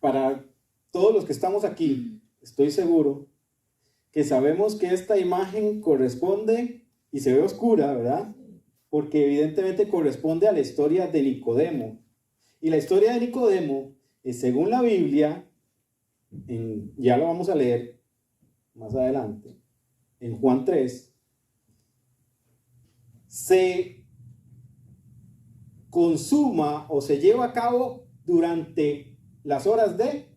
para todos los que estamos aquí, estoy seguro que sabemos que esta imagen corresponde y se ve oscura, ¿verdad? Porque evidentemente corresponde a la historia de Nicodemo. Y la historia de Nicodemo, según la Biblia, ya lo vamos a leer más adelante, en Juan 3, se consuma o se lleva a cabo durante las horas de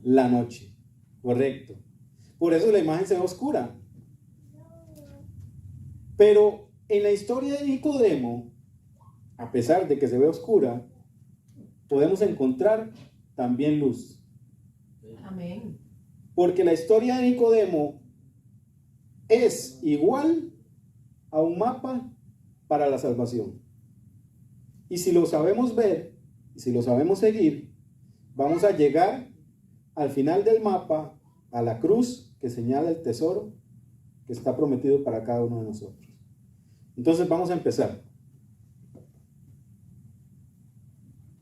la noche. Correcto. Por eso la imagen se ve oscura. Pero en la historia de Nicodemo, a pesar de que se ve oscura, podemos encontrar también luz. Amén. Porque la historia de Nicodemo es igual a un mapa para la salvación. Y si lo sabemos ver, y si lo sabemos seguir, vamos a llegar al final del mapa, a la cruz que señala el tesoro que está prometido para cada uno de nosotros. Entonces vamos a empezar.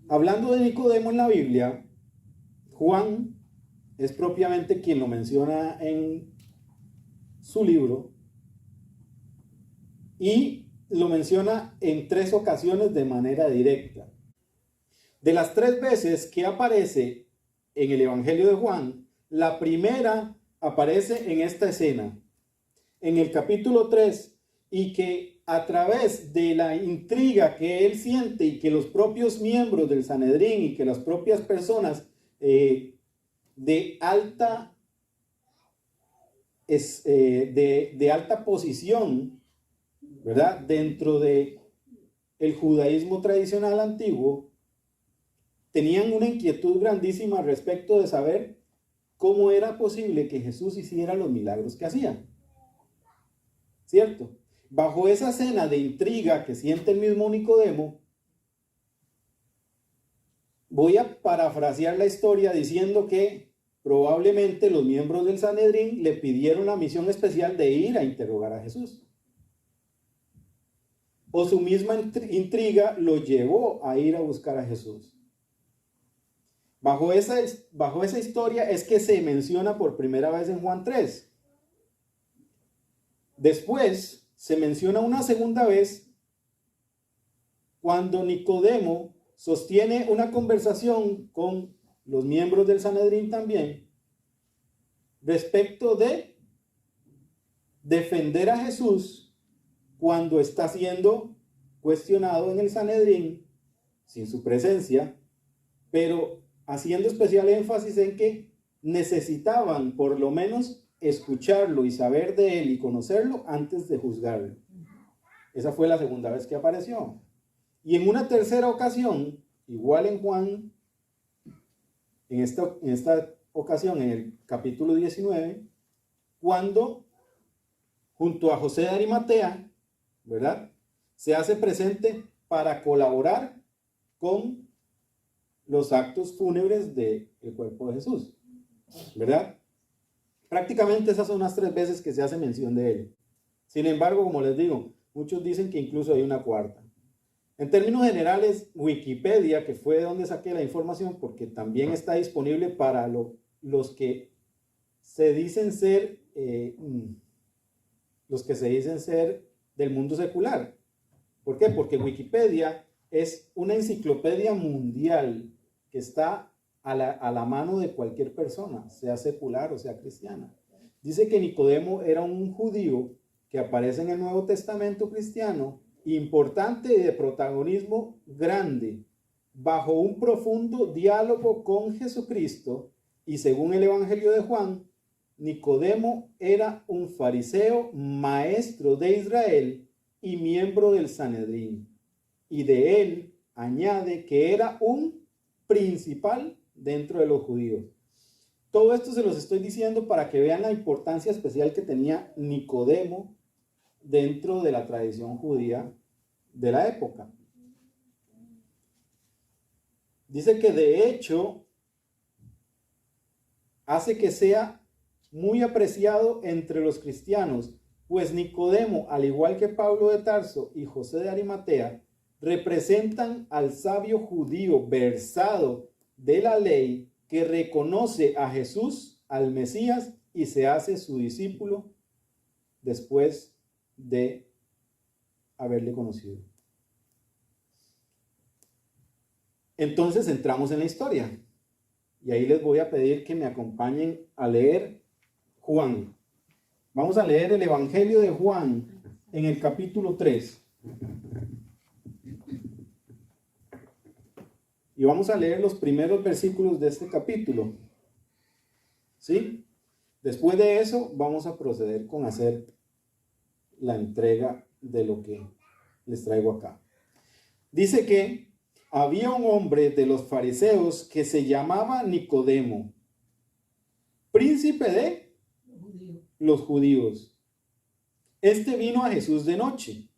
Hablando de Nicodemo en la Biblia, Juan es propiamente quien lo menciona en su libro y lo menciona en 3 ocasiones de manera directa. De las 3 veces que aparece en el Evangelio de Juan, la primera aparece en esta escena, en el capítulo 3, y que a través de la intriga que él siente y que los propios miembros del Sanedrín y que las propias personas de alta posición, ¿verdad?, dentro de el judaísmo tradicional antiguo, tenían una inquietud grandísima respecto de saber cómo era posible que Jesús hiciera los milagros que hacía. ¿Cierto? Bajo esa escena de intriga que siente el mismo Nicodemo, voy a parafrasear la historia diciendo que probablemente los miembros del Sanedrín le pidieron la misión especial de ir a interrogar a Jesús. O su misma intriga lo llevó a ir a buscar a Jesús. Bajo esa historia es que se menciona por primera vez en Juan 3. Después se menciona una segunda vez cuando Nicodemo sostiene una conversación con los miembros del Sanedrín también respecto de defender a Jesús cuando está siendo cuestionado en el Sanedrín sin su presencia, pero haciendo especial énfasis en que necesitaban por lo menos escucharlo y saber de él y conocerlo antes de juzgarlo. Esa fue la segunda vez que apareció. Y en una tercera ocasión, igual en Juan, en esta ocasión en el capítulo 19, cuando junto a José de Arimatea, ¿verdad?, se hace presente para colaborar con los actos fúnebres del cuerpo de Jesús, ¿verdad? Prácticamente esas son las 3 veces que se hace mención de él. Sin embargo, como les digo, muchos dicen que incluso hay una cuarta. En términos generales, Wikipedia, que fue de donde saqué la información, porque también está disponible para los que se dicen ser del mundo secular. ¿Por qué? Porque Wikipedia es una enciclopedia mundial que está a la mano de cualquier persona, sea secular o sea cristiana. Dice que Nicodemo era un judío que aparece en el Nuevo Testamento cristiano, importante y de protagonismo grande, bajo un profundo diálogo con Jesucristo, y según el Evangelio de Juan, Nicodemo era un fariseo, maestro de Israel y miembro del Sanedrín. Y de él añade que era un principal dentro de los judíos. Todo esto se los estoy diciendo para que vean la importancia especial que tenía Nicodemo dentro de la tradición judía de la época. Dice que de hecho hace que sea muy apreciado entre los cristianos, pues Nicodemo, al igual que Pablo de Tarso y José de Arimatea, representan al sabio judío versado de la ley que reconoce a Jesús, al Mesías, y se hace su discípulo después de haberle conocido. Entonces entramos en la historia. Y ahí les voy a pedir que me acompañen a leer Juan. Vamos a leer el Evangelio de Juan en el capítulo 3. Y vamos a leer los primeros versículos de este capítulo. ¿Sí? Después de eso vamos a proceder con hacer la entrega de lo que les traigo acá. Dice que había un hombre de los fariseos que se llamaba Nicodemo, príncipe de los judíos. Este vino a Jesús de noche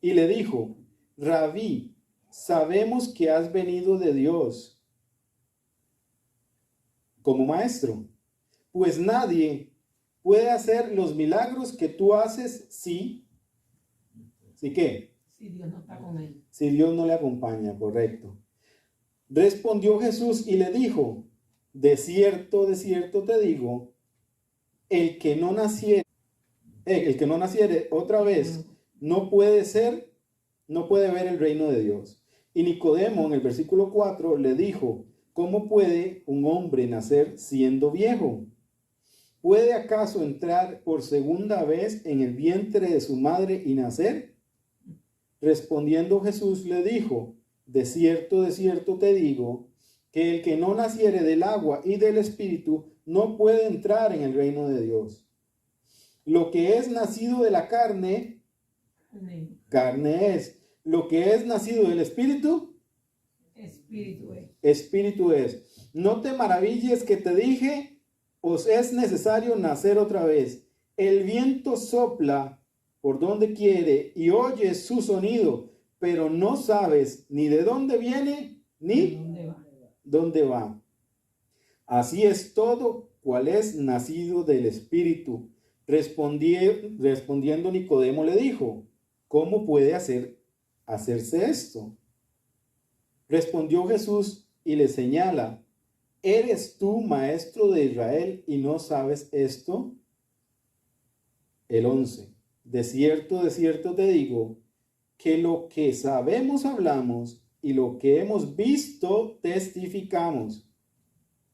y le dijo: Rabí, sabemos que has venido de Dios como maestro, pues nadie puede hacer los milagros que tú haces si ¿qué? Si Dios no está con él. Si Dios no le acompaña, correcto. Respondió Jesús y le dijo: de cierto te digo, el que no naciere otra vez no puede ver el reino de Dios. Y Nicodemo en el versículo 4 le dijo: ¿cómo puede un hombre nacer siendo viejo? ¿Puede acaso entrar por segunda vez en el vientre de su madre y nacer? Respondiendo Jesús le dijo: de cierto te digo, que el que no naciere del agua y del Espíritu no puede entrar en el reino de Dios. Lo que es nacido de la carne, carne es. Lo que es nacido del Espíritu, Espíritu es. No te maravilles que te dije, os es necesario nacer otra vez. El viento sopla por donde quiere y oyes su sonido, pero no sabes ni de dónde viene ni dónde va. Así es todo cual es nacido del Espíritu. Respondiendo Nicodemo le dijo: ¿cómo puede hacerse esto? Respondió Jesús y le señala: ¿eres tú maestro de Israel y no sabes esto? El 11. De cierto te digo, que lo que sabemos hablamos y lo que hemos visto testificamos,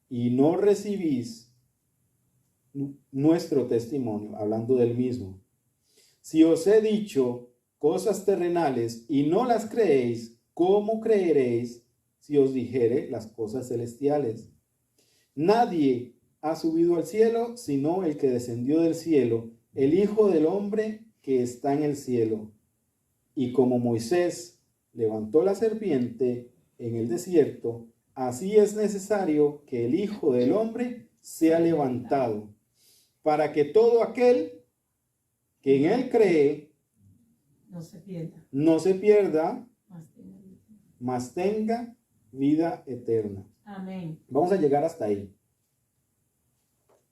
y no recibís nuestro testimonio, hablando del mismo. Si os he dicho cosas terrenales y no las creéis, ¿cómo creeréis si os dijere las cosas celestiales? Nadie ha subido al cielo sino el que descendió del cielo, el Hijo del Hombre que está en el cielo. Y como Moisés levantó la serpiente en el desierto, así es necesario que el Hijo del Hombre sea levantado, para que todo aquel que en él cree no se pierda, mas tenga vida eterna. Amén. Vamos a llegar hasta ahí.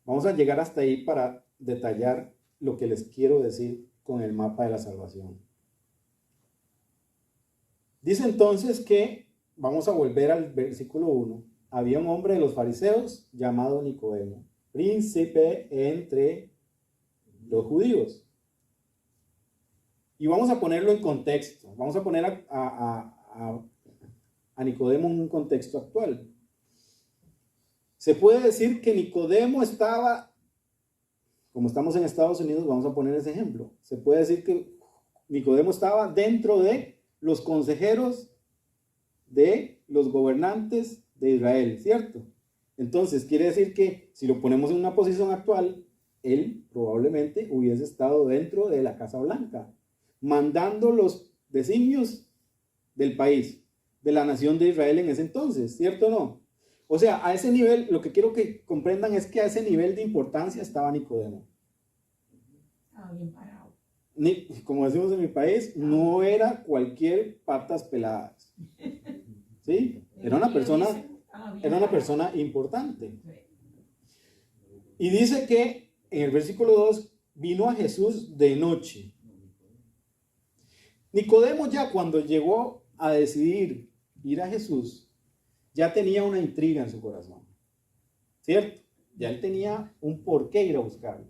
Vamos a llegar hasta ahí para detallar lo que les quiero decir con el mapa de la salvación. Dice entonces que, vamos a volver al versículo 1, había un hombre de los fariseos llamado Nicodemo, príncipe entre los judíos. Y vamos a ponerlo en contexto, vamos a poner a Nicodemo en un contexto actual. Se puede decir que Nicodemo estaba, como estamos en Estados Unidos, vamos a poner ese ejemplo. Se puede decir que Nicodemo estaba dentro de los consejeros de los gobernantes de Israel, ¿cierto? Entonces, quiere decir que si lo ponemos en una posición actual, él probablemente hubiese estado dentro de la Casa Blanca, mandando los designios del país, de la nación de Israel en ese entonces, ¿cierto o no? O sea, a ese nivel, lo que quiero que comprendan es que a ese nivel de importancia estaba Nicodemo. Estaba bien parado. Como decimos en mi país, no era cualquier patas peladas. ¿Sí? Era una persona importante. Y dice que en el versículo 2 vino a Jesús de noche. Nicodemo ya cuando llegó a decidir ir a Jesús, ya tenía una intriga en su corazón, ¿cierto? Ya él tenía un por qué ir a buscarlo.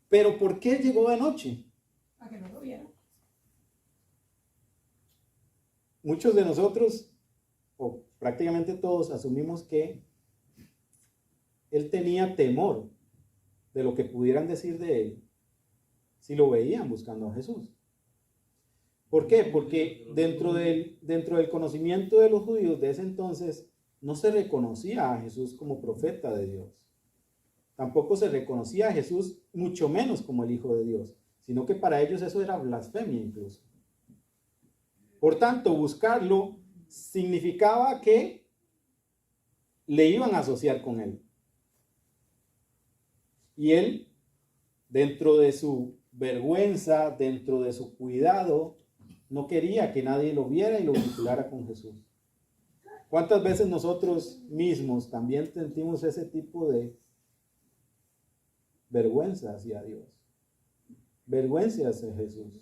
Pero ¿por qué llegó de noche? Para que no lo vieran. Muchos de nosotros, o prácticamente todos, asumimos que él tenía temor de lo que pudieran decir de él si lo veían buscando a Jesús. ¿Por qué? Porque dentro del conocimiento de los judíos de ese entonces no se reconocía a Jesús como profeta de Dios. Tampoco se reconocía a Jesús, mucho menos como el Hijo de Dios, sino que para ellos eso era blasfemia incluso. Por tanto, buscarlo significaba que le iban a asociar con él. Y él, dentro de su vergüenza, dentro de su cuidado, no quería que nadie lo viera y lo vinculara con Jesús. ¿Cuántas veces nosotros mismos también sentimos ese tipo de vergüenza hacia Dios? Vergüenza hacia Jesús.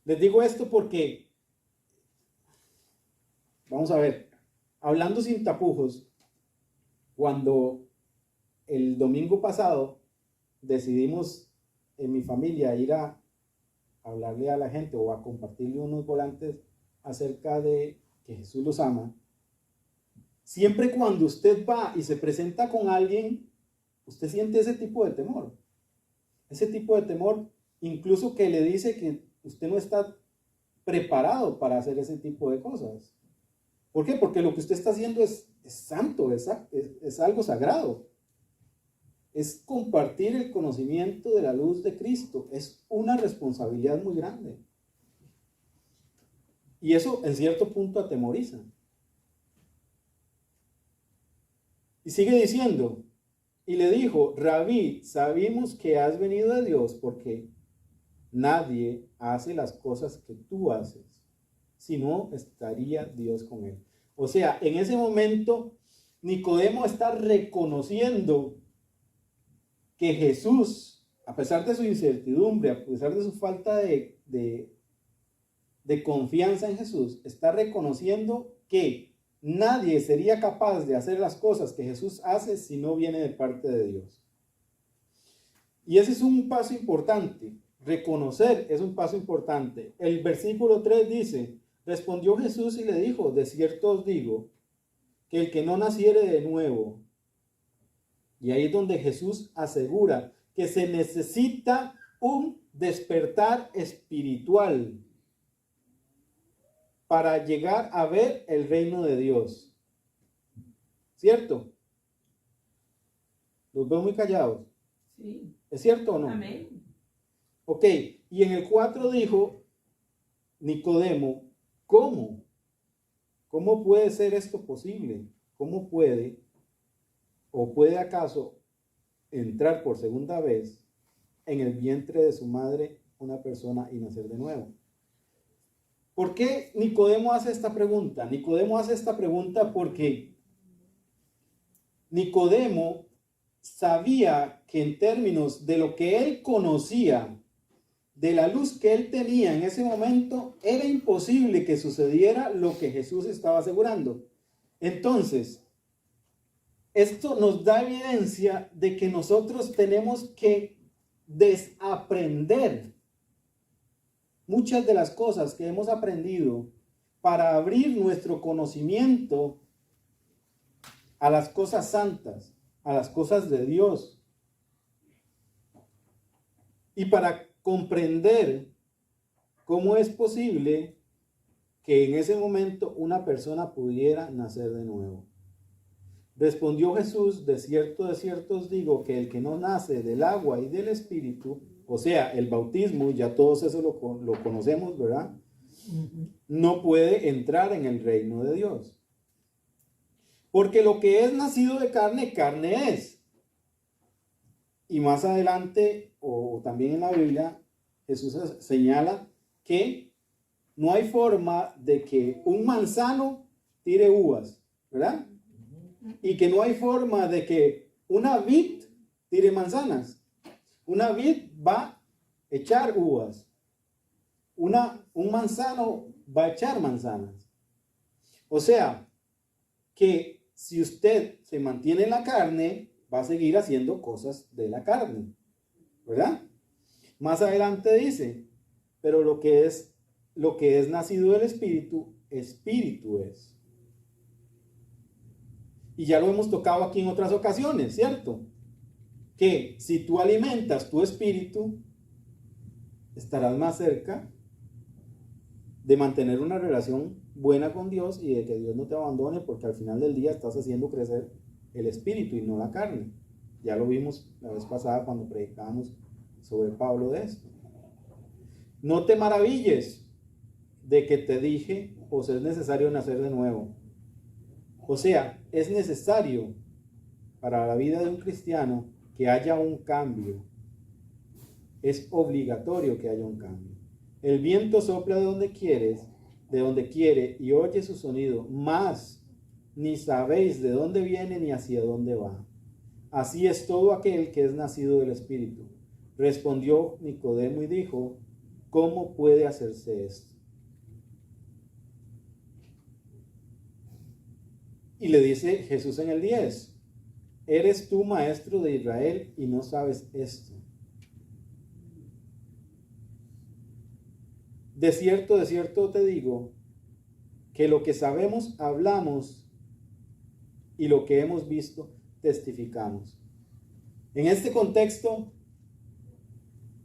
Les digo esto porque, vamos a ver, hablando sin tapujos, cuando el domingo pasado decidimos en mi familia ir a hablarle a la gente o a compartirle unos volantes acerca de que Jesús los ama, siempre cuando usted va y se presenta con alguien, usted siente ese tipo de temor. Ese tipo de temor, incluso que le dice que usted no está preparado para hacer ese tipo de cosas. ¿Por qué? Porque lo que usted está haciendo es santo, es algo sagrado. Es compartir el conocimiento de la luz de Cristo. Es una responsabilidad muy grande. Y eso en cierto punto atemoriza. Y sigue diciendo, y le dijo, Rabí, sabemos que has venido de Dios porque nadie hace las cosas que tú haces, si no estaría Dios con él. O sea, en ese momento Nicodemo está reconociendo que Jesús, a pesar de su incertidumbre, a pesar de su falta de confianza en Jesús, está reconociendo que nadie sería capaz de hacer las cosas que Jesús hace si no viene de parte de Dios. Y ese es un paso importante. Reconocer es un paso importante. El versículo 3 dice, respondió Jesús y le dijo, de cierto os digo, que el que no naciere de nuevo, y ahí es donde Jesús asegura que se necesita un despertar espiritual para llegar a ver el reino de Dios. ¿Cierto? Los veo muy callados. Sí. ¿Es cierto o no? Amén. Ok, y en el 4 dijo Nicodemo, ¿cómo? ¿Cómo puede ser esto posible? ¿Cómo puede o puede acaso entrar por segunda vez en el vientre de su madre una persona y nacer de nuevo? ¿Por qué Nicodemo hace esta pregunta? Nicodemo hace esta pregunta porque Nicodemo sabía que en términos de lo que él conocía, de la luz que él tenía en ese momento, era imposible que sucediera lo que Jesús estaba asegurando. Entonces, esto nos da evidencia de que nosotros tenemos que desaprender muchas de las cosas que hemos aprendido para abrir nuestro conocimiento a las cosas santas, a las cosas de Dios. Y para comprender cómo es posible que en ese momento una persona pudiera nacer de nuevo. Respondió Jesús, de cierto os digo, que el que no nace del agua y del Espíritu, o sea, el bautismo, ya todos eso lo conocemos, ¿verdad? No puede entrar en el reino de Dios. Porque lo que es nacido de carne, carne es. Y más adelante, o también en la Biblia, Jesús señala que no hay forma de que un manzano tire uvas, ¿verdad? Y que no hay forma de que una vid tire manzanas. Una vid va a echar uvas. Un manzano va a echar manzanas. O sea, que si usted se mantiene en la carne, va a seguir haciendo cosas de la carne, ¿verdad? Más adelante dice, pero lo que es nacido del Espíritu, Espíritu es. Y ya lo hemos tocado aquí en otras ocasiones, ¿cierto? Que si tú alimentas tu espíritu, estarás más cerca de mantener una relación buena con Dios y de que Dios no te abandone, porque al final del día estás haciendo crecer el espíritu y no la carne. Ya lo vimos la vez pasada cuando predicábamos sobre Pablo de esto. No te maravilles de que te dije, os es necesario nacer de nuevo. O sea, es necesario para la vida de un cristiano que haya un cambio. Es obligatorio que haya un cambio. El viento sopla de donde quiere y oye su sonido, mas ni sabéis de dónde viene ni hacia dónde va. Así es todo aquel que es nacido del Espíritu. Respondió Nicodemo y dijo, ¿cómo puede hacerse esto? Y le dice Jesús en el 10, ¿eres tú maestro de Israel y no sabes esto? De cierto te digo, que lo que sabemos hablamos y lo que hemos visto testificamos. En este contexto,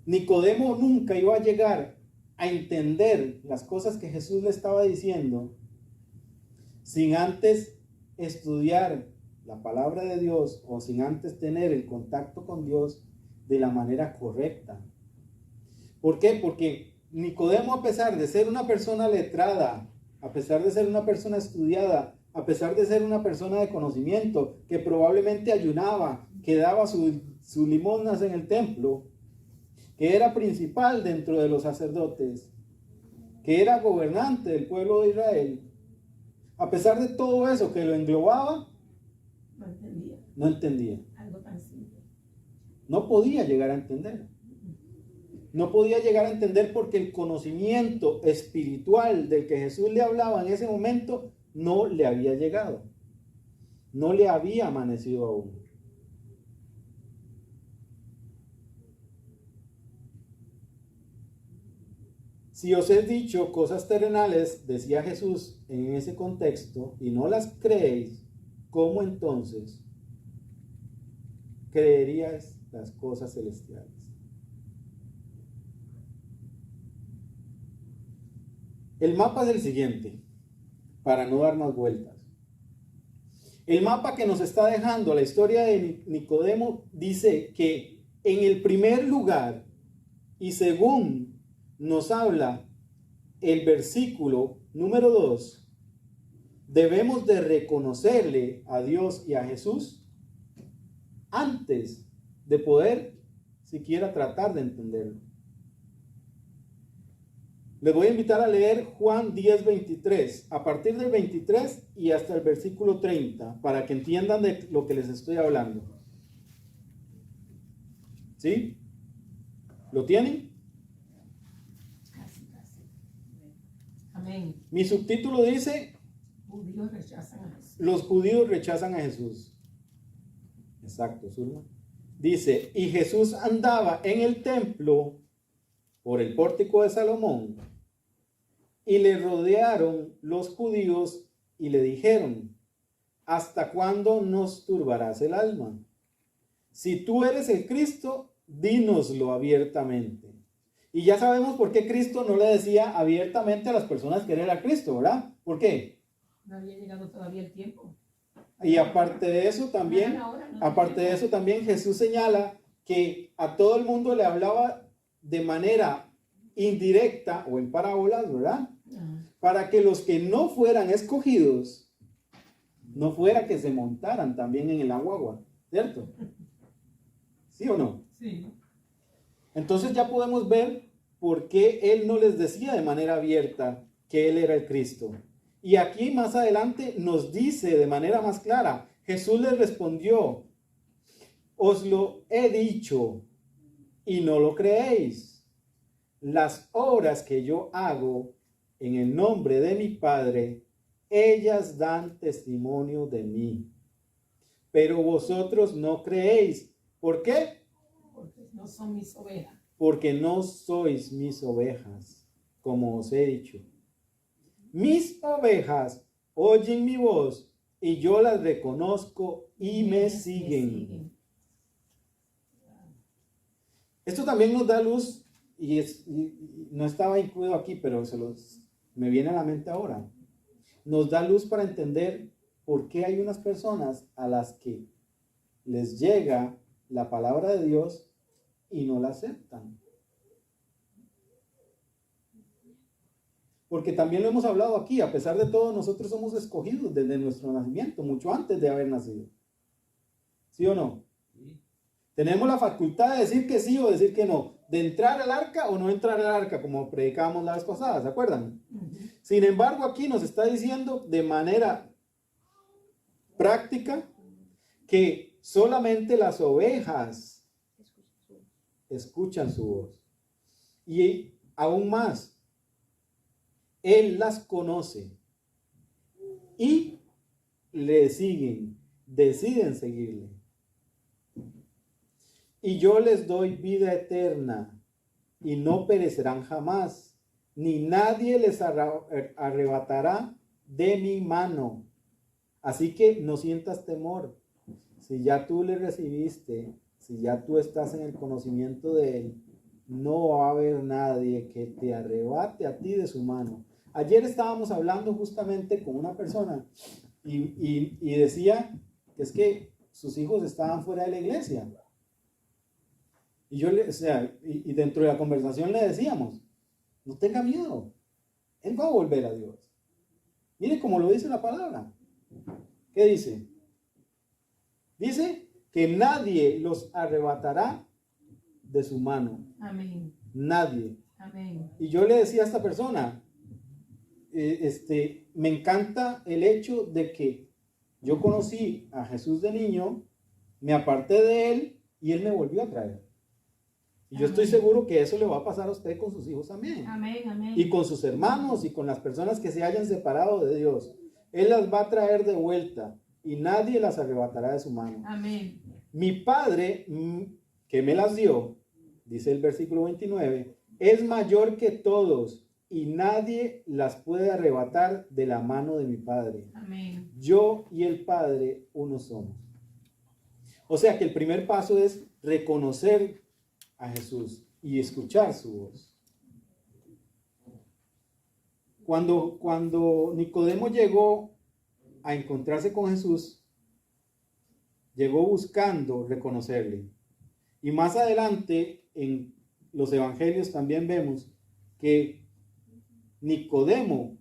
Nicodemo nunca iba a llegar a entender las cosas que Jesús le estaba diciendo sin antes estudiar la palabra de Dios o sin antes tener el contacto con Dios de la manera correcta. ¿Por qué? Porque Nicodemo, a pesar de ser una persona letrada, a pesar de ser una persona estudiada, a pesar de ser una persona de conocimiento, que probablemente ayunaba, que daba sus limosnas en el templo, que era principal dentro de los sacerdotes, que era gobernante del pueblo de Israel, a pesar de todo eso que lo englobaba, no entendía. Algo tan simple. No podía llegar a entender. No podía llegar a entender porque el conocimiento espiritual del que Jesús le hablaba en ese momento no le había llegado. No le había amanecido aún. Si os he dicho cosas terrenales, decía Jesús en ese contexto, y no las creéis, ¿cómo entonces creeríais las cosas celestiales? El mapa es el siguiente, para no dar más vueltas. El mapa que nos está dejando la historia de Nicodemo dice que en el primer lugar, y según nos habla el versículo número 2, debemos de reconocerle a Dios y a Jesús antes de poder siquiera tratar de entenderlo. Les voy a invitar a leer Juan 10:23, a partir del 23 y hasta el versículo 30, para que entiendan de lo que les estoy hablando. ¿Sí? ¿Lo tienen? Casi. Amén. Mi subtítulo dice, Judíos rechazan a Jesús. los judíos rechazan a Jesús. Exacto, Zulma. Dice, y Jesús andaba en el templo por el pórtico de Salomón, y le rodearon los judíos y le dijeron, ¿hasta cuándo nos turbarás el alma? Si tú eres el Cristo, dínoslo abiertamente. Y ya sabemos por qué Cristo no le decía abiertamente a las personas que él era Cristo, ¿verdad? ¿Por qué? No había llegado todavía el tiempo. Y aparte de eso también Jesús señala que a todo el mundo le hablaba de manera indirecta o en parábolas, ¿verdad? Para que los que no fueran escogidos, no fuera que se montaran también en el agua, ¿cierto? ¿Sí o no? Sí. Entonces ya podemos ver por qué él no les decía de manera abierta que él era el Cristo. Y aquí más adelante nos dice de manera más clara, Jesús les respondió, os lo he dicho y no lo creéis. Las obras que yo hago en el nombre de mi Padre, ellas dan testimonio de mí. Pero vosotros no creéis. ¿Por qué? Porque no son mis ovejas. Porque no sois mis ovejas, como os he dicho. Mis ovejas oyen mi voz y yo las reconozco y me siguen. Esto también nos da luz, y no estaba incluido aquí, pero me viene a la mente ahora. Nos da luz para entender por qué hay unas personas a las que les llega la palabra de Dios y no la aceptan. Porque también lo hemos hablado aquí, a pesar de todo, nosotros somos escogidos desde nuestro nacimiento, mucho antes de haber nacido. ¿Sí o no? Sí. Tenemos la facultad de decir que sí o decir que no, de entrar al arca o no entrar al arca, como predicábamos la vez pasada, ¿se acuerdan? Sin embargo, aquí nos está diciendo de manera práctica que solamente las ovejas escuchan su voz. Y aún más, Él las conoce y le siguen, deciden seguirle. Y yo les doy vida eterna y no perecerán jamás, ni nadie les arrebatará de mi mano. Así que no sientas temor. Si ya tú le recibiste, si ya tú estás en el conocimiento de Él, no va a haber nadie que te arrebate a ti de su mano. Ayer estábamos hablando justamente con una persona y decía que es que sus hijos estaban fuera de la iglesia. Y y dentro de la conversación le decíamos, no tenga miedo, Él va a volver a Dios. Mire cómo lo dice la palabra. ¿Qué dice? Dice que nadie los arrebatará de su mano. Amén. Nadie. Amén. Y yo le decía a esta persona, me encanta el hecho de que yo conocí a Jesús de niño, me aparté de Él y Él me volvió a traer. Y yo estoy seguro que eso le va a pasar a usted con sus hijos también. Amén, amén. Y con sus hermanos y con las personas que se hayan separado de Dios. Él las va a traer de vuelta y nadie las arrebatará de su mano. Amén. Mi Padre, que me las dio, dice el versículo 29, es mayor que todos y nadie las puede arrebatar de la mano de mi Padre. Amén. Yo y el Padre uno somos. O sea que el primer paso es reconocer a Jesús y escuchar su voz. Cuando Nicodemo llegó a encontrarse con Jesús, llegó buscando reconocerle. Y más adelante en los evangelios también vemos que Nicodemo,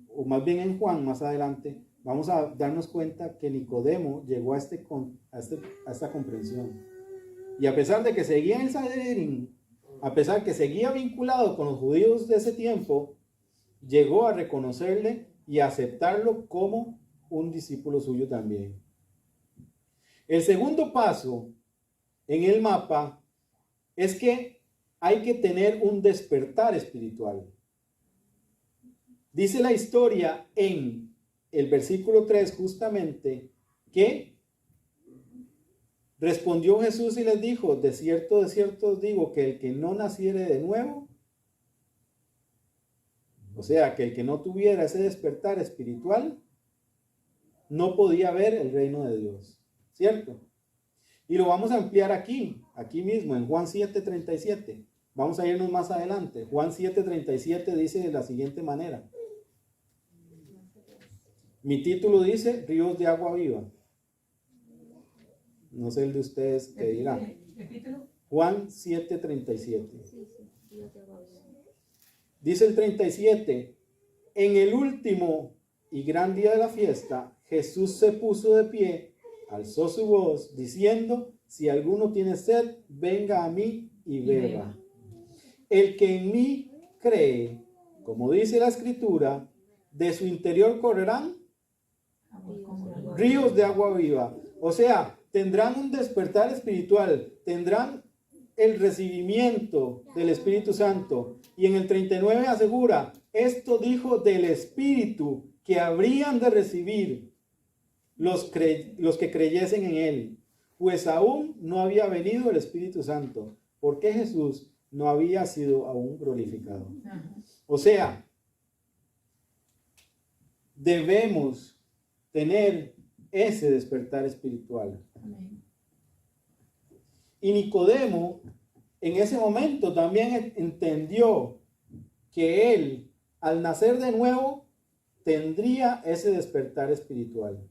o más bien en Juan más adelante, vamos a darnos cuenta que Nicodemo llegó a esta comprensión. Y a pesar de que seguía en el Sanedrín, a pesar que seguía vinculado con los judíos de ese tiempo, llegó a reconocerle y a aceptarlo como un discípulo suyo también. El segundo paso en el mapa es que hay que tener un despertar espiritual. Dice la historia en el versículo 3 justamente que respondió Jesús y les dijo, de cierto os digo que el que no naciere de nuevo, o sea, que el que no tuviera ese despertar espiritual, no podía ver el reino de Dios, ¿cierto? Y lo vamos a ampliar aquí mismo, en Juan 7:37. Vamos a irnos más adelante. Juan 7:37 dice de la siguiente manera. Mi título dice, ríos de agua viva. No sé el de ustedes que dirá. Repítelo. Juan 7:37. Dice el 37, en el último y gran día de la fiesta, Jesús se puso de pie, alzó su voz, diciendo, si alguno tiene sed, venga a mí y beba. El que en mí cree, como dice la Escritura, de su interior correrán ríos de agua viva. O sea, tendrán un despertar espiritual, tendrán el recibimiento del Espíritu Santo. Y en el 39 asegura, esto dijo del Espíritu que habrían de recibir los que creyesen en él, pues aún no había venido el Espíritu Santo, porque Jesús no había sido aún glorificado. Ajá. O sea, debemos tener ese despertar espiritual. Amén. Y Nicodemo en ese momento también entendió que él, al nacer de nuevo, tendría ese despertar espiritual.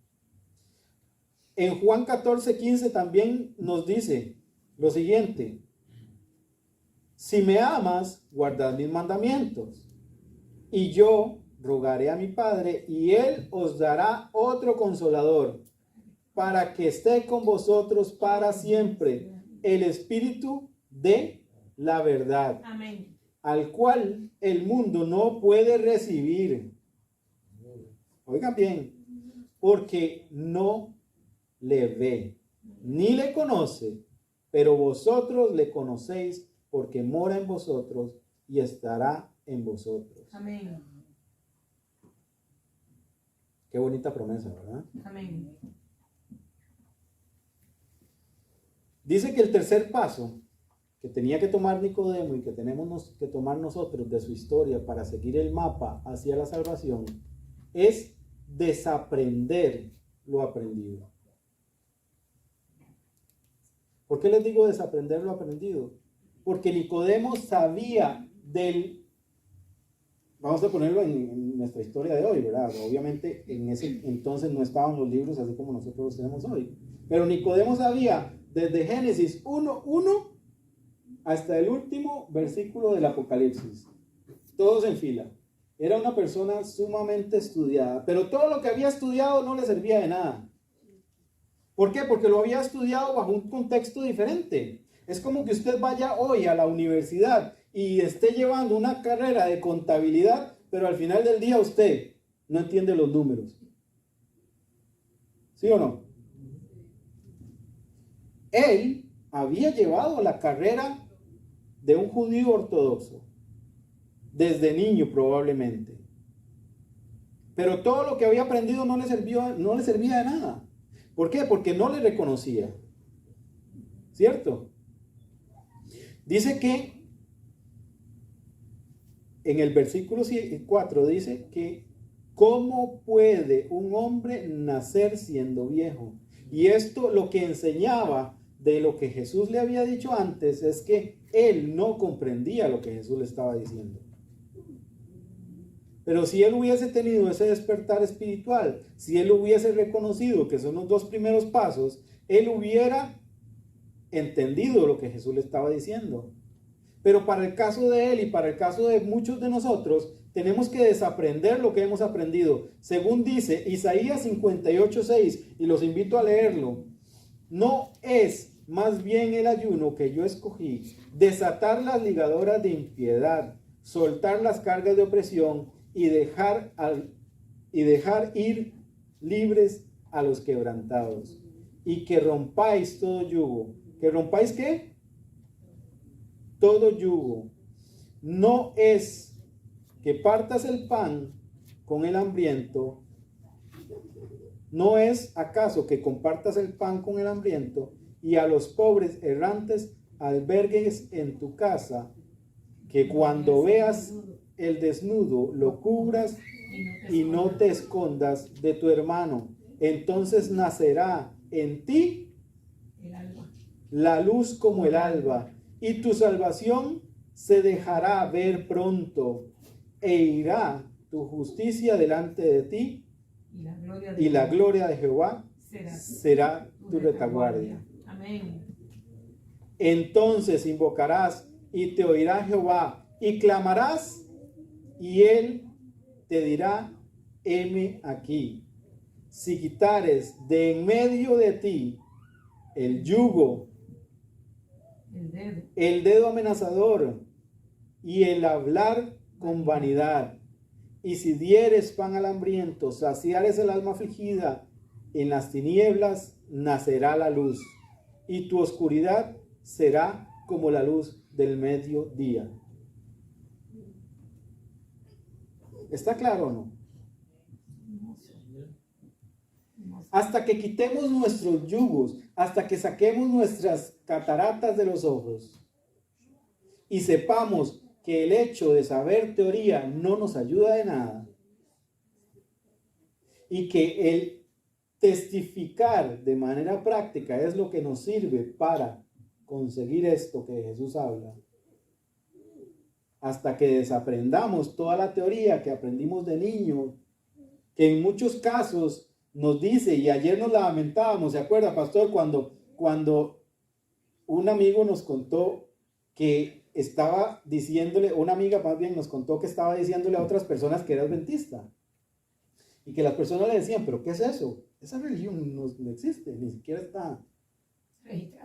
En Juan 14:15 también nos dice lo siguiente: si me amas, guardad mis mandamientos, y yo rogaré a mi Padre, y él os dará otro consolador, para que esté con vosotros para siempre, el Espíritu de la verdad, Amén. al cual el mundo no puede recibir. Oigan bien, porque no le ve, ni le conoce, pero vosotros le conocéis, porque mora en vosotros y estará en vosotros. Amén. Qué bonita promesa, ¿verdad? Amén. Dice que el tercer paso que tenía que tomar Nicodemo y que tenemos que tomar nosotros de su historia para seguir el mapa hacia la salvación es desaprender lo aprendido. ¿Por qué les digo desaprender lo aprendido? Porque Nicodemo sabía vamos a ponerlo en nuestra historia de hoy, ¿verdad? Obviamente en ese entonces no estaban los libros así como nosotros los tenemos hoy. Pero Nicodemo sabía desde Génesis 1:1 hasta el último versículo del Apocalipsis. Todos en fila. Era una persona sumamente estudiada, pero todo lo que había estudiado no le servía de nada. ¿Por qué? Porque lo había estudiado bajo un contexto diferente. Es como que usted vaya hoy a la universidad y esté llevando una carrera de contabilidad, pero al final del día usted no entiende los números. ¿Sí o no? Él había llevado la carrera de un judío ortodoxo, desde niño probablemente. Pero todo lo que había aprendido no le servía de nada. ¿Por qué? Porque no le reconocía. ¿Cierto? Dice que en el versículo 4 dice que ¿cómo puede un hombre nacer siendo viejo? Y esto lo que enseñaba de lo que Jesús le había dicho antes es que él no comprendía lo que Jesús le estaba diciendo. Pero si él hubiese tenido ese despertar espiritual, si él hubiese reconocido que son los dos primeros pasos, él hubiera entendido lo que Jesús le estaba diciendo. Pero para el caso de él y para el caso de muchos de nosotros, tenemos que desaprender lo que hemos aprendido. Según dice Isaías 58:6, y los invito a leerlo, no es más bien el ayuno que yo escogí, desatar las ligaduras de impiedad, soltar las cargas de opresión y dejar ir libres a los quebrantados, y que rompáis todo yugo. ¿Que rompáis qué? Todo yugo. No es que partas el pan con el hambriento. ¿No es acaso que compartas el pan con el hambriento y a los pobres errantes albergues en tu casa, que cuando veas el desnudo lo cubras y no te escondas de tu hermano? Entonces nacerá en ti la luz como el alba, y tu salvación se dejará ver pronto, e irá tu justicia delante de ti, y la gloria de Jehová será tu retaguardia. Amén. Entonces invocarás y te oirá Jehová, y clamarás y él te dirá: heme aquí. Si quitares de en medio de ti el yugo, el dedo amenazador y el hablar con vanidad, y si dieres pan al hambriento, saciares el alma afligida, en las tinieblas nacerá la luz, y tu oscuridad será como la luz del mediodía. ¿Está claro o no? No sé. Hasta que quitemos nuestros yugos, hasta que saquemos nuestras cataratas de los ojos y sepamos que el hecho de saber teoría no nos ayuda de nada y que el testificar de manera práctica es lo que nos sirve para conseguir esto que Jesús habla, hasta que desaprendamos toda la teoría que aprendimos de niño, que en muchos casos nos dice, y ayer nos lamentábamos, ¿se acuerda, pastor? Cuando un amigo nos contó que estaba diciéndole, una amiga más bien nos contó que estaba diciéndole a otras personas que era adventista, y que las personas le decían, ¿pero qué es eso? Esa religión no existe, ni siquiera está,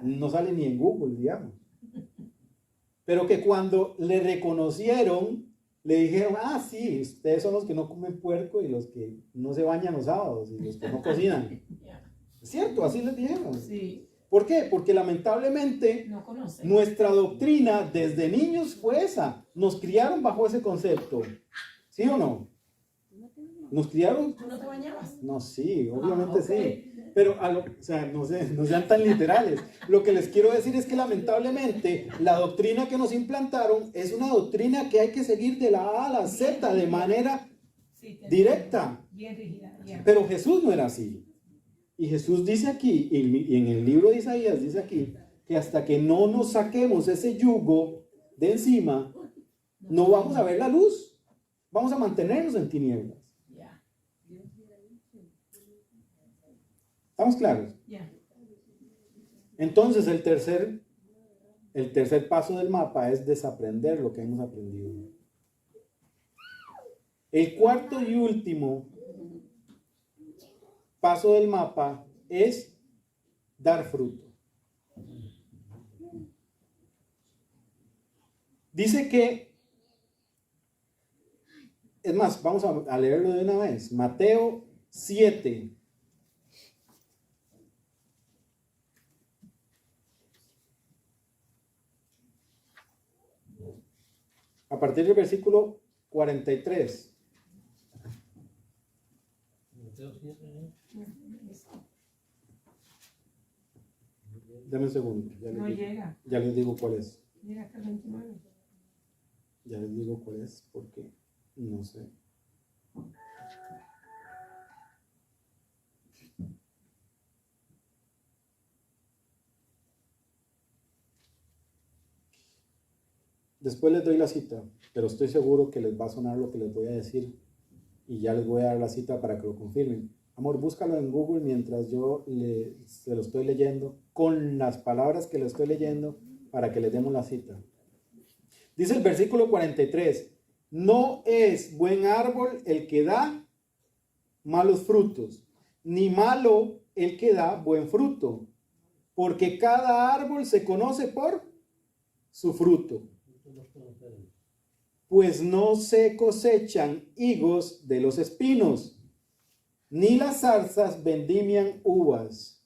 no sale ni en Google, digamos. Pero que cuando le reconocieron, le dijeron, ah, sí, ustedes son los que no comen puerco y los que no se bañan los sábados y los que no cocinan. ¿Es cierto? Así les dijeron. Sí. ¿Por qué? Porque lamentablemente No conocen. nuestra doctrina desde niños fue esa. Nos criaron bajo ese concepto. ¿Sí o no? ¿Nos criaron? ¿Tú no te bañabas? No, sí, obviamente ok. sí. Pero, o sea, no sean tan literales. Lo que les quiero decir es que lamentablemente la doctrina que nos implantaron es una doctrina que hay que seguir de la A a la Z de manera Sí, te directa. entiendo. Bien rígida. Bien. Pero Jesús no era así. Y Jesús dice aquí, y en el libro de Isaías dice aquí, que hasta que no nos saquemos ese yugo de encima, no vamos a ver la luz. Vamos a mantenernos en tinieblas. Ya. ¿Estamos claros? Ya. Entonces el tercer paso del mapa es desaprender lo que hemos aprendido. El cuarto y último paso del mapa es dar fruto. Dice que, es más, vamos a leerlo de una vez. Mateo 7. A partir del versículo 43. Dame un segundo. No llega. Ya les digo cuál es. Llega hasta el 29. Ya les digo cuál es, porque no sé. Después les doy la cita, pero estoy seguro que les va a sonar lo que les voy a decir y ya les voy a dar la cita para que lo confirmen. Amor, búscalo en Google mientras yo se lo estoy leyendo, con las palabras que le estoy leyendo, para que les demos la cita. Dice el versículo 43, no es buen árbol el que da malos frutos, ni malo el que da buen fruto, porque cada árbol se conoce por su fruto. Pues no se cosechan higos de los espinos, ni las zarzas vendimian uvas.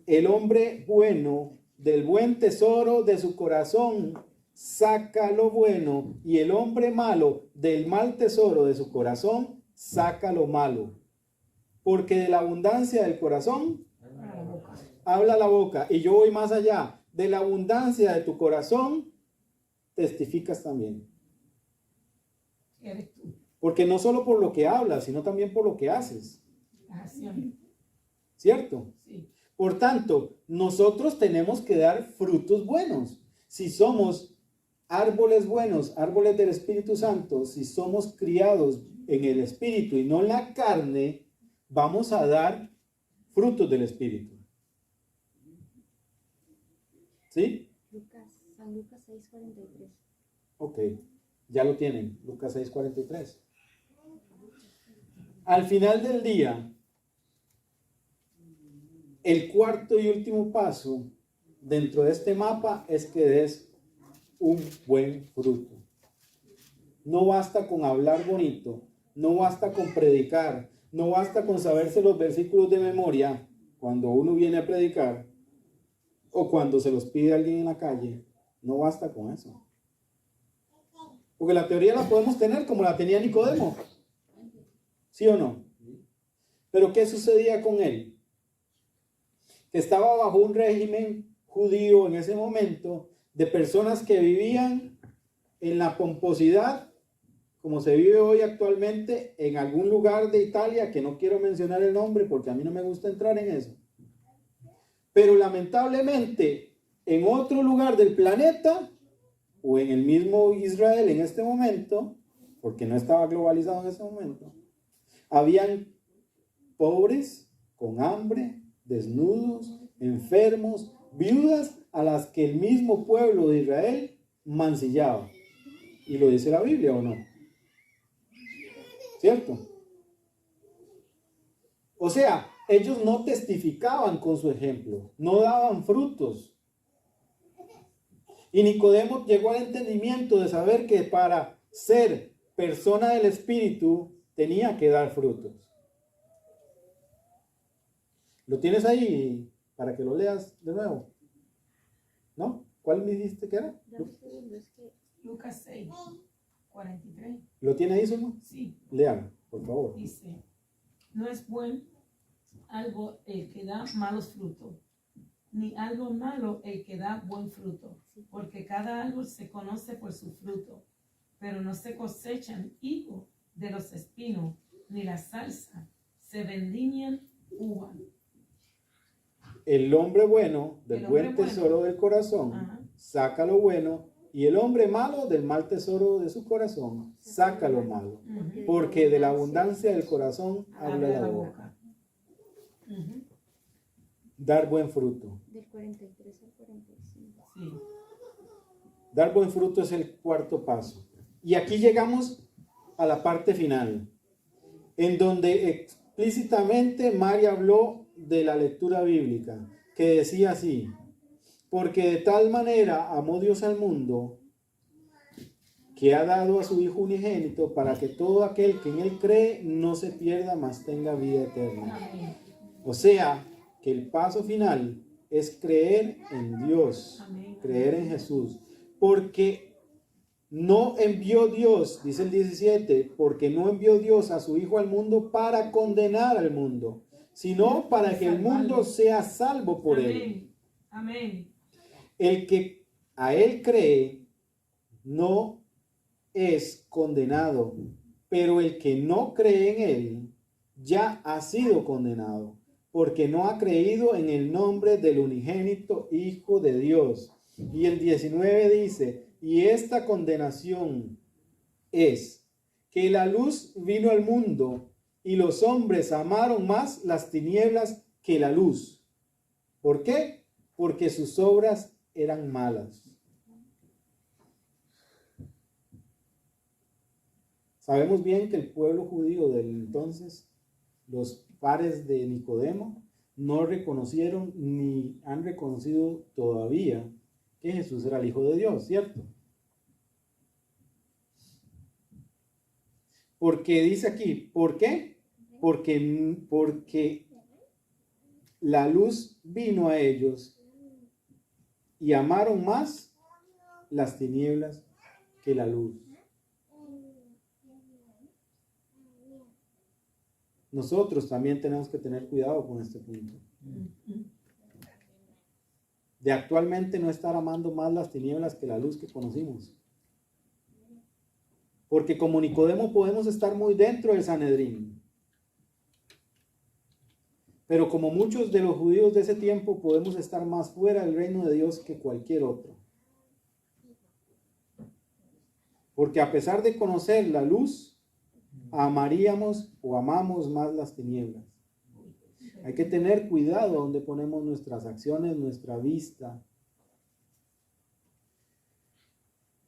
El hombre bueno del buen tesoro de su corazón saca lo bueno, y el hombre malo del mal tesoro de su corazón saca lo malo. Porque de la abundancia del corazón habla la boca. Y yo voy más allá. De la abundancia de tu corazón testificas también. Eres tú. Porque no solo por lo que hablas, sino también por lo que haces. Las acciones. ¿Cierto? Sí. Por tanto, nosotros tenemos que dar frutos buenos. Si somos árboles buenos, árboles del Espíritu Santo, si somos criados en el Espíritu y no en la carne, vamos a dar frutos del Espíritu. ¿Sí? San Lucas 6:43. Ok, ya lo tienen, Lucas 6:43. Al final del día, el cuarto y último paso dentro de este mapa es que des un buen fruto. No basta con hablar bonito, no basta con predicar, no basta con saberse los versículos de memoria cuando uno viene a predicar o cuando se los pide alguien en la calle. No basta con eso. Porque la teoría la podemos tener como la tenía Nicodemo. ¿Sí o no? Pero ¿qué sucedía con él? Que estaba bajo un régimen judío en ese momento de personas que vivían en la pomposidad, como se vive hoy actualmente en algún lugar de Italia, que no quiero mencionar el nombre porque a mí no me gusta entrar en eso. Pero lamentablemente en otro lugar del planeta, o en el mismo Israel en este momento, porque no estaba globalizado en ese momento, habían pobres, con hambre, desnudos, enfermos, viudas a las que el mismo pueblo de Israel mancillaba. Y lo dice la Biblia, ¿o no? ¿Cierto? O sea, ellos no testificaban con su ejemplo, no daban frutos. Y Nicodemo llegó al entendimiento de saber que para ser persona del Espíritu tenía que dar frutos. ¿Lo tienes ahí para que lo leas de nuevo? ¿No? ¿Cuál me dijiste que era? Lucas 6, 43. ¿Lo tiene ahí, Zulma? Sí, Lean, por favor. dice, no es buen algo el que da malos frutos, ni algo malo el que da buen fruto, porque cada árbol se conoce por su fruto, pero no se cosechan higos de los espinos, ni la salsa se vendimian uvas. El hombre bueno del El hombre buen bueno. tesoro del corazón Ajá. saca lo bueno, y el hombre malo del mal tesoro de su corazón saca lo malo, Ujú. porque de la abundancia del corazón habla la boca. Ujú. Dar buen fruto. Del 43 al 45. Sí. Dar buen fruto es el cuarto paso. Y aquí llegamos a la parte final, en donde explícitamente María habló de la lectura bíblica, que decía así: porque de tal manera amó Dios al mundo, que ha dado a su Hijo unigénito, para que todo aquel que en Él cree no se pierda, mas tenga vida eterna. Amén. O sea, que el paso final es creer en Dios, Amén. creer en Jesús, porque no envió Dios, dice el 17, porque no envió Dios a su Hijo al mundo para condenar al mundo, sino para que el mundo sea salvo por él. Amén. Amén. El que a él cree no es condenado, pero el que no cree en él ya ha sido condenado, porque no ha creído en el nombre del unigénito Hijo de Dios. Y el 19 dice: y esta condenación es que la luz vino al mundo y los hombres amaron más las tinieblas que la luz. ¿Por qué? Porque sus obras eran malas. Sabemos bien que el pueblo judío del entonces, los pares de Nicodemo, no reconocieron ni han reconocido todavía que Jesús era el Hijo de Dios, ¿cierto? Porque dice aquí, ¿por qué? Porque la luz vino a ellos y amaron más las tinieblas que la luz. Nosotros también tenemos que tener cuidado con este punto. De actualmente no estar amando más las tinieblas que la luz que conocimos. Porque como Nicodemo podemos estar muy dentro del Sanedrín. Pero como muchos de los judíos de ese tiempo podemos estar más fuera del reino de Dios que cualquier otro. Porque a pesar de conocer la luz, amaríamos o amamos más las tinieblas. Hay que tener cuidado donde ponemos nuestras acciones, nuestra vista.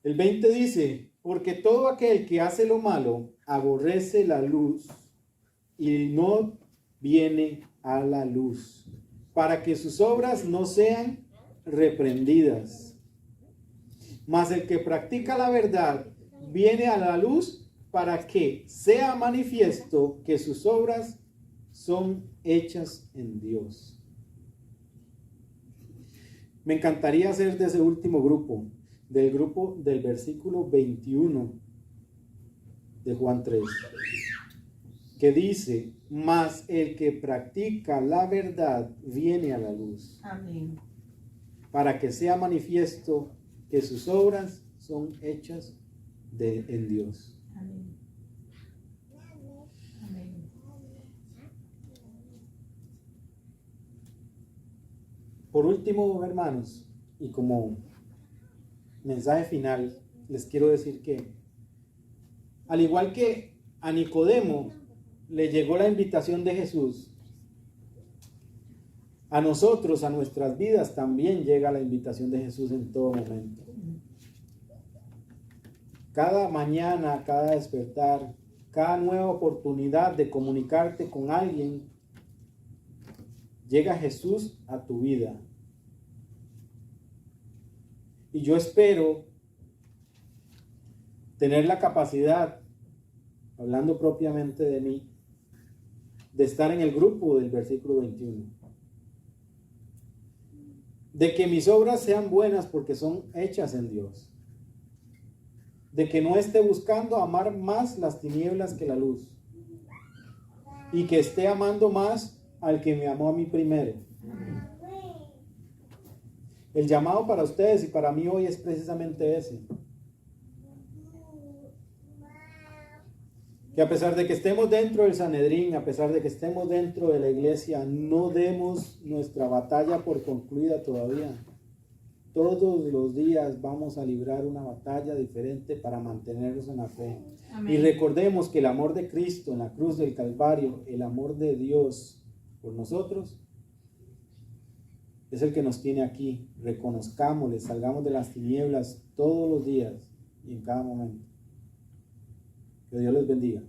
El 20 dice: porque todo aquel que hace lo malo aborrece la luz y no viene a la luz, para que sus obras no sean reprendidas. Mas el que practica la verdad viene a la luz para que sea manifiesto que sus obras son hechas en Dios. Me encantaría ser de ese último grupo, del grupo del versículo 21 de Juan 3, que dice: mas el que practica la verdad viene a la luz, Amén. para que sea manifiesto que sus obras son hechas en Dios. Amén. Amén. Por último, hermanos, y como mensaje final, les quiero decir que, al igual que a Nicodemo le llegó la invitación de Jesús, a nosotros, a nuestras vidas, también llega la invitación de Jesús en todo momento. Cada mañana, cada despertar, cada nueva oportunidad de comunicarte con alguien, llega Jesús a tu vida. Y yo espero tener la capacidad, hablando propiamente de mí, de estar en el grupo del versículo 21. De que mis obras sean buenas porque son hechas en Dios. De que no esté buscando amar más las tinieblas que la luz. Y que esté amando más al que me amó a mí primero. El llamado para ustedes y para mí hoy es precisamente ese. Que a pesar de que estemos dentro del Sanedrín, a pesar de que estemos dentro de la iglesia, no demos nuestra batalla por concluida todavía. Todos los días vamos a librar una batalla diferente para mantenernos en la fe. Amén. Y recordemos que el amor de Cristo en la cruz del Calvario, el amor de Dios por nosotros, es el que nos tiene aquí. Reconozcámosle, salgamos de las tinieblas todos los días y en cada momento. Que Dios les bendiga.